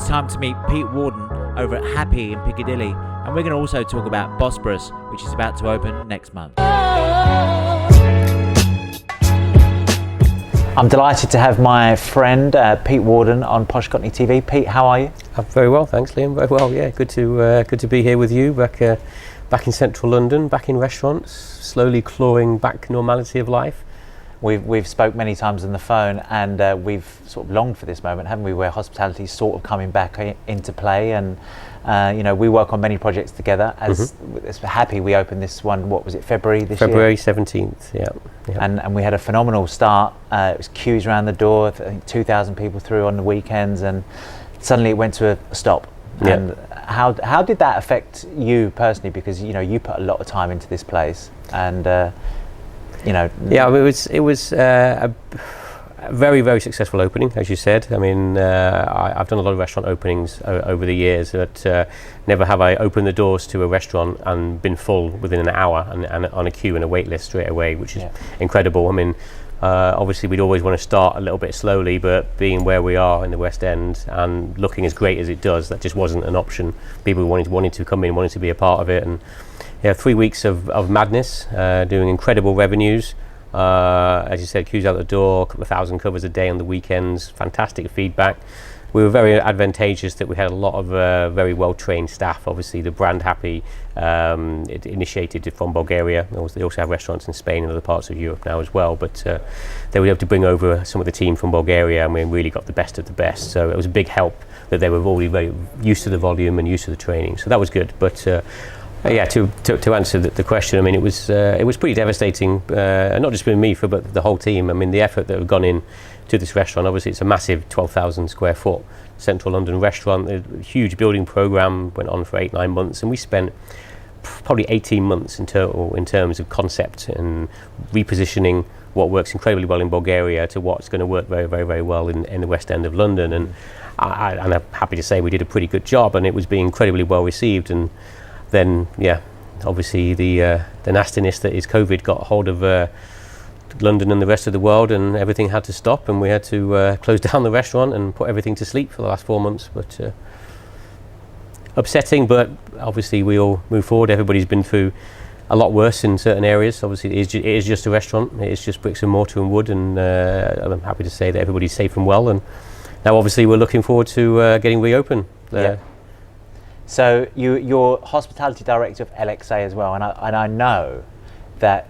it's time to meet Pete Warden over at Happy in Piccadilly, and we're going to also talk about Bosporus, which is about to open next month. I'm delighted to have my friend Pete Warden on Posh Cockney TV. Pete, how are you? I'm very well, thanks, Liam. Very well, yeah. Good to be here with you, back in central London, back in restaurants, slowly clawing back normality of life. We've spoke many times on the phone, and we've sort of longed for this moment, haven't we, where hospitality is sort of coming back into play, and we work on many projects together. As Happy, we opened this one, what was it, February this year? February 17th, yeah. And we had a phenomenal start. It was queues around the door, I think 2,000 people through on the weekends, and suddenly it went to a stop. Yeah. And how did that affect you personally? Because you put a lot of time into this place, and Yeah, I mean, it was a very, very successful opening, as you said. I mean, I've done a lot of restaurant openings over the years, but never have I opened the doors to a restaurant and been full within an hour and on a queue and a wait list straight away, which is incredible. I mean, obviously we'd always want to start a little bit slowly, but being where we are in the West End and looking as great as it does, that just wasn't an option. People wanted to come in, wanted to be a part of it, and 3 weeks of madness, doing incredible revenues. As you said, queues out the door, a couple of thousand covers a day on the weekends, fantastic feedback. We were very advantageous that we had a lot of very well-trained staff. Obviously, the brand Happy, it initiated from Bulgaria. They also have restaurants in Spain and other parts of Europe now as well, but they were able to bring over some of the team from Bulgaria, and we really got the best of the best. So it was a big help that they were already very used to the volume and used to the training. So that was good. But to answer the question, I mean, it was pretty devastating, not just for me, but the whole team. I mean, the effort that had gone in to this restaurant, obviously it's a massive 12,000 square foot central London restaurant. A huge building program went on for 8-9 months, and we spent probably 18 months in total in terms of concept and repositioning what works incredibly well in Bulgaria to what's going to work very, very, very well in the West End of London. And I'm happy to say we did a pretty good job, and it was being incredibly well received. And then, obviously the nastiness that is COVID got hold of London and the rest of the world, and everything had to stop, and we had to close down the restaurant and put everything to sleep for the last 4 months. But upsetting, but obviously we all move forward. Everybody's been through a lot worse in certain areas. Obviously it is just a restaurant, it is just bricks and mortar and wood, and I'm happy to say that everybody's safe and well, and now obviously we're looking forward to getting reopened. So you're hospitality director of LXA as well, and I know that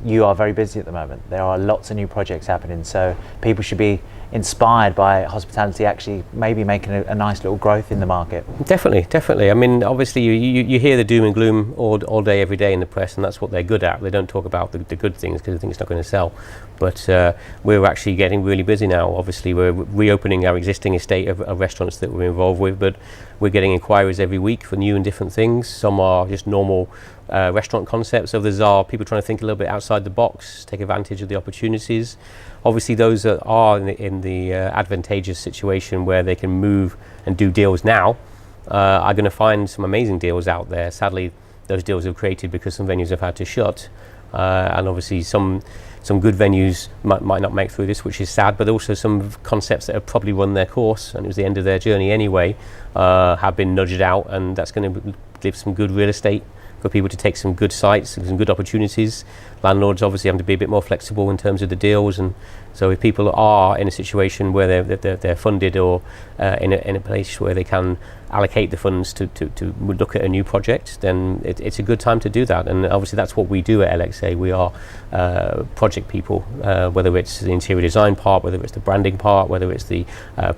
you are very busy at the moment. There are lots of new projects happening, so people should be inspired by hospitality actually maybe making a nice little growth in the market. Definitely. I mean, obviously you hear the doom and gloom all day, every day in the press, and that's what they're good at. They don't talk about the good things because they think it's not going to sell. But we're actually getting really busy now. Obviously, we're reopening our existing estate of restaurants that we're involved with, but we're getting inquiries every week for new and different things. Some are just normal restaurant concepts. Others are people trying to think a little bit outside the box, take advantage of the opportunities. Obviously, those that are in the advantageous situation where they can move and do deals now are going to find some amazing deals out there. Sadly, those deals are created because some venues have had to shut, and obviously some good venues might not make through this, which is sad, but also some concepts that have probably run their course and it was the end of their journey anyway, have been nudged out, and that's going to give some good real estate for people to take some good sites and some good opportunities. Landlords obviously have to be a bit more flexible in terms of the deals, and so if people are in a situation where they're funded or in a place where they can allocate the funds to look at a new project, then it's a good time to do that. And obviously that's what we do at LXA. We are project people, whether it's the interior design part, whether it's the branding part, whether it's the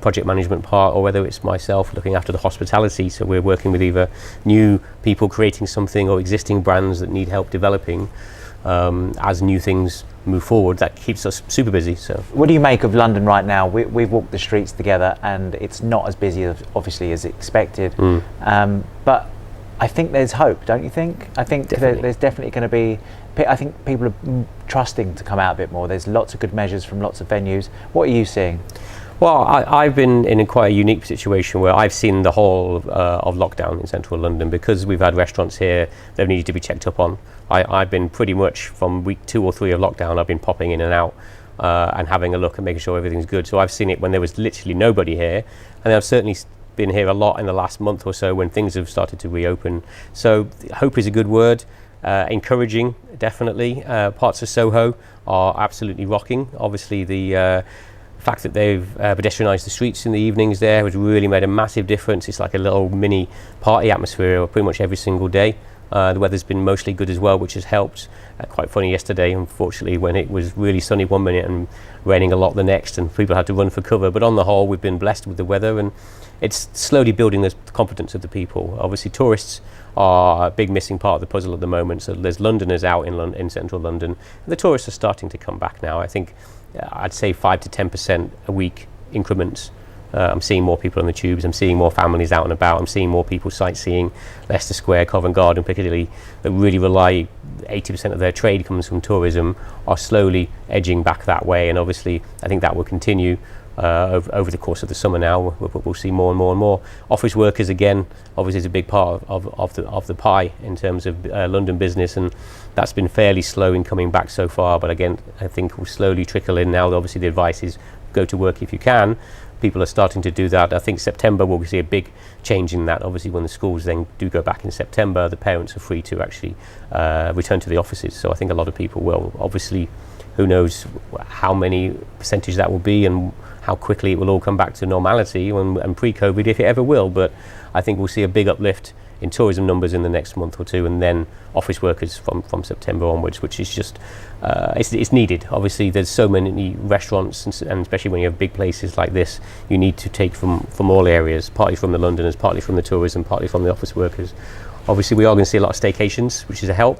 project management part, or whether it's myself looking after the hospitality. So we're working with either new people creating something or existing brands that need help developing. As new things move forward, that keeps us super busy. So what do you make of London right now? We've walked the streets together, and it's not as busy obviously as expected, but I think there's hope, don't you think? I think there's definitely going to be, I think people are trusting to come out a bit more. There's lots of good measures from lots of venues. What are you seeing? Well, I've been in quite a unique situation where I've seen the whole of lockdown in central London, because we've had restaurants here that needed to be checked up on. I've been pretty much from week 2 or 3 of lockdown, I've been popping in and out and having a look and making sure everything's good. So I've seen it when there was literally nobody here, and I've certainly been here a lot in the last month or so when things have started to reopen. So hope is a good word. Encouraging, definitely. Parts of Soho are absolutely rocking. Obviously, the fact that they've pedestrianised the streets in the evenings there has really made a massive difference. It's like a little mini party atmosphere pretty much every single day. The weather's been mostly good as well, which has helped. Quite funny yesterday, unfortunately, when it was really sunny one minute and raining a lot the next, and people had to run for cover. But on the whole, we've been blessed with the weather, and it's slowly building the confidence of the people. Obviously, tourists are a big missing part of the puzzle at the moment. So there's Londoners out in central London. And the tourists are starting to come back now. I think I'd say 5 to 10% a week increments. I'm seeing more people on the tubes. I'm seeing more families out and about. I'm seeing more people sightseeing Leicester Square, Covent Garden, Piccadilly, that really rely, 80% of their trade comes from tourism, are slowly edging back that way. And obviously, I think that will continue over the course of the summer now. We'll see more and more and more. Office workers, again, obviously is a big part of the pie in terms of London business, and that's been fairly slow in coming back so far. But again, I think will slowly trickle in now. Obviously, the advice is go to work if you can. People are starting to do that. I think September we'll see a big change in that. Obviously, when the schools then do go back in September, the parents are free to actually return to the offices. So I think a lot of people will. Obviously, who knows how many percentage that will be and how quickly it will all come back to normality and pre-COVID, if it ever will. But I think we'll see a big uplift in tourism numbers in the next month or two, and then office workers from September onwards, which is just it's needed. Obviously, there's so many restaurants, and especially when you have big places like this, you need to take from all areas, partly from the Londoners, partly from the tourism, partly from the office workers. Obviously, we are going to see a lot of staycations, which is a help.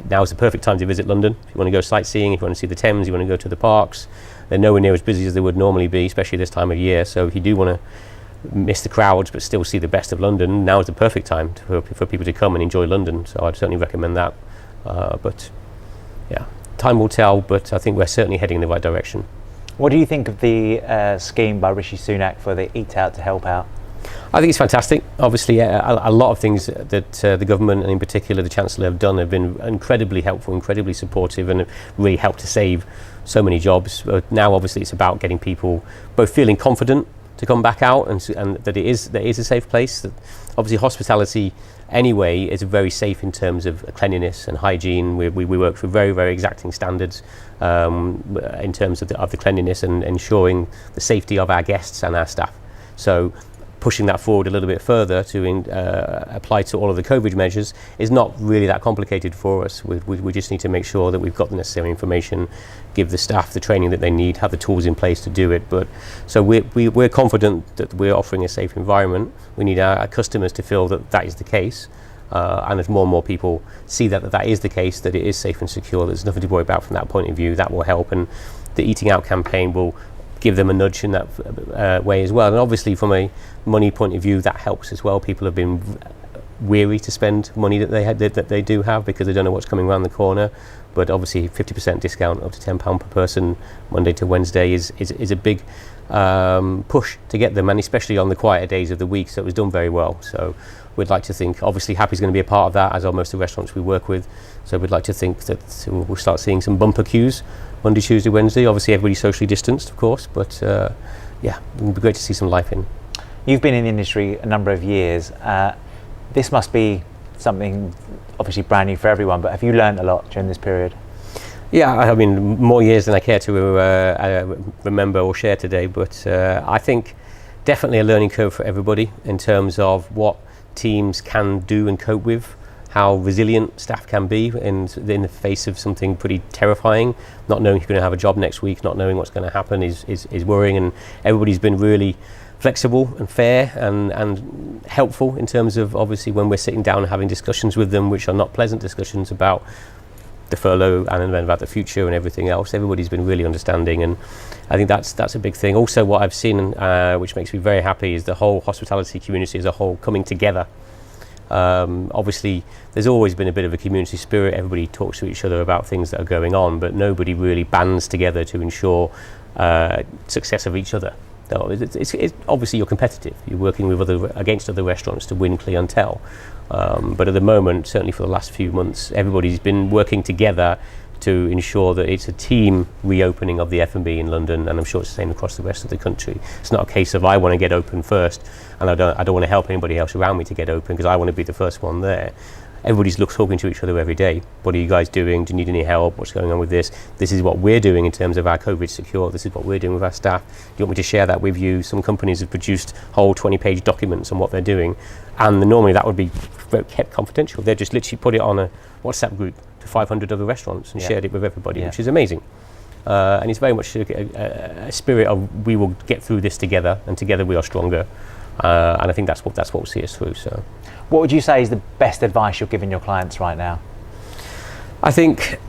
Now is the perfect time to visit London. If you want to go sightseeing, if you want to see the Thames, you want to go to the parks, they're nowhere near as busy as they would normally be, especially this time of year. So if you do want to miss the crowds but still see the best of London, now is the perfect time for people to come and enjoy London. So I'd certainly recommend that. But yeah, time will tell, but I think we're certainly heading in the right direction. What do you think of the scheme by Rishi Sunak for the Eat Out to Help Out? I think it's fantastic. Obviously, a lot of things that the government, and in particular the Chancellor, have done have been incredibly helpful, incredibly supportive, and have really helped to save so many jobs. But now, obviously, it's about getting people both feeling confident to come back out, and that it is a safe place. That obviously, hospitality anyway is very safe in terms of cleanliness and hygiene. We work for very, very exacting standards in terms of the cleanliness and ensuring the safety of our guests and our staff. So pushing that forward a little bit further to apply to all of the COVID measures is not really that complicated for us. We just need to make sure that we've got the necessary information, give the staff the training that they need, have the tools in place to do it. But so we're confident that we're offering a safe environment. We need our customers to feel that that is the case. And as more and more people see that is the case, that it is safe and secure, there's nothing to worry about from that point of view, that will help. And the Eating Out campaign will give them a nudge in that way as well. And obviously from a money point of view, that helps as well. People have been weary to spend money that they do have because they don't know what's coming around the corner. But obviously 50% discount up to £10 per person Monday to Wednesday is a big push to get them, and especially on the quieter days of the week. So it was done very well. So we'd like to think, obviously Happy's going to be a part of that, as are most of the restaurants we work with. So we'd like to think that we'll start seeing some bumper queues Monday, Tuesday, Wednesday. Obviously everybody's socially distanced, of course, but yeah, it would be great to see some life in. You've been in the industry a number of years. This must be something obviously brand new for everyone, but have you learned a lot during this period? Yeah, I mean, more years than I care to remember or share today, but I think definitely a learning curve for everybody in terms of what teams can do and cope with, how resilient staff can be in the face of something pretty terrifying. Not knowing if you're going to have a job next week, not knowing what's going to happen is worrying, and everybody's been really flexible and fair and helpful in terms of, obviously, when we're sitting down and having discussions with them, which are not pleasant discussions about the furlough and then about the future and everything else. Everybody's been really understanding, and I think that's a big thing. Also, what I've seen, which makes me very happy, is the whole hospitality community as a whole coming together. Obviously, there's always been a bit of a community spirit. Everybody talks to each other about things that are going on, but nobody really bands together to ensure success of each other. No, it's obviously you're competitive. You're working with against other restaurants to win clientele. But at the moment, certainly for the last few months, everybody's been working together to ensure that it's a team reopening of the F&B in London, and I'm sure it's the same across the rest of the country. It's not a case of I want to get open first and I don't want to help anybody else around me to get open because I want to be the first one there. Everybody's talking to each other every day. What are you guys doing? Do you need any help? What's going on with this? This is what we're doing in terms of our COVID secure. This is what we're doing with our staff. Do you want me to share that with you? Some companies have produced whole 20-page documents on what they're doing, and normally that would be kept confidential. They just literally put it on a WhatsApp group to 500 other restaurants and shared it with everybody, which is amazing. And it's very much a spirit of we will get through this together, and together we are stronger. And I think that's what will see us through. So, what would you say is the best advice you're giving your clients right now? I think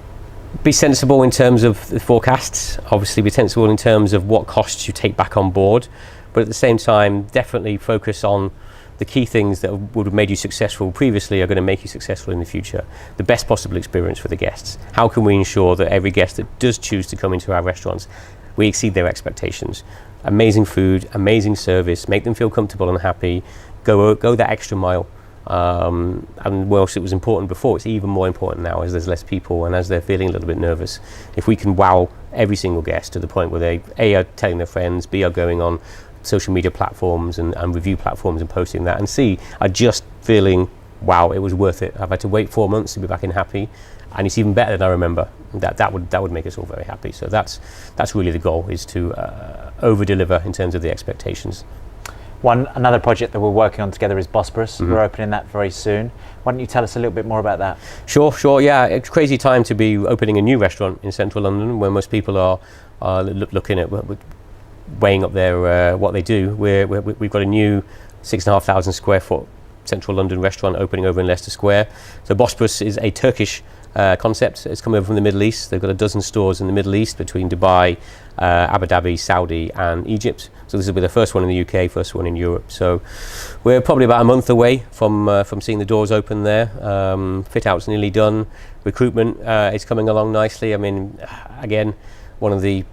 be sensible in terms of the forecasts. Obviously, be sensible in terms of what costs you take back on board, but at the same time, definitely focus on the key things that would have made you successful previously are going to make you successful in the future. The best possible experience for the guests. How can we ensure that every guest that does choose to come into our restaurants, we exceed their expectations? Amazing food, amazing service, make them feel comfortable and happy, go that extra mile. And whilst it was important before, it's even more important now as there's less people and as they're feeling a little bit nervous. If we can wow every single guest to the point where they A, are telling their friends, B, are going on social media platforms and review platforms and posting that, and C, are just feeling, wow, it was worth it. I've had to wait 4 months to be back in happy, and it's even better than I remember. That would make us all very happy. So that's really the goal, is to over-deliver in terms of the expectations. Another project that we're working on together is Bosporus. We're opening that very soon. Why don't you tell us a little bit more about that? Sure. Yeah, it's a crazy time to be opening a new restaurant in central London, where most people are looking at weighing up their what they do. We've got a new 6,500 square foot central London restaurant opening over in Leicester Square. So Bosporus is a Turkish concept. It's come over from the Middle East. They've got a dozen stores in the Middle East between Dubai, Abu Dhabi, Saudi and Egypt. So this will be the first one in the UK, first one in Europe. So we're probably about a month away from seeing the doors open there. Fit out's nearly done. Recruitment is coming along nicely. I mean, again, one of the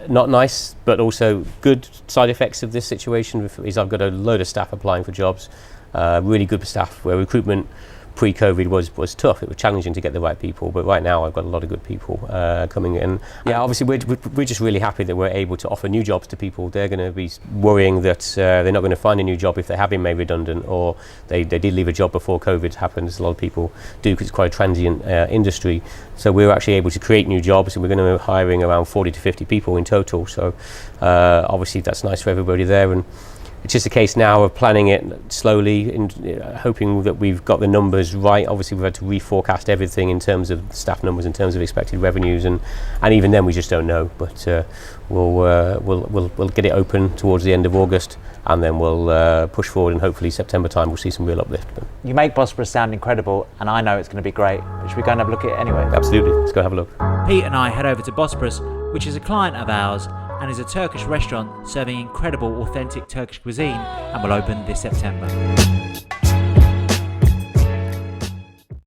not nice but also good side effects of this situation is I've got a load of staff applying for jobs, really good staff, where recruitment pre-COVID was tough. It was challenging to get the right people, but right now I've got a lot of good people coming in. Yeah, obviously we're just really happy that we're able to offer new jobs to people. They're going to be worrying that they're not going to find a new job if they have been made redundant, or they did leave a job before COVID happened, as a lot of people do, because it's quite a transient industry. So we're actually able to create new jobs, and we're going to be hiring around 40 to 50 people in total. So obviously that's nice for everybody there, and it's just a case now of planning it slowly and hoping that we've got the numbers right. Obviously, we've had to reforecast everything in terms of staff numbers, in terms of expected revenues, and even then we just don't know. But we'll get it open towards the end of August, and then we'll push forward, and hopefully September time we'll see some real uplift. You make Bosporus sound incredible, and I know it's going to be great. Should we go and have a look at it anyway? Absolutely, let's go have a look. Pete and I head over to Bosporus, which is a client of ours and is a Turkish restaurant serving incredible authentic Turkish cuisine, and will open this September.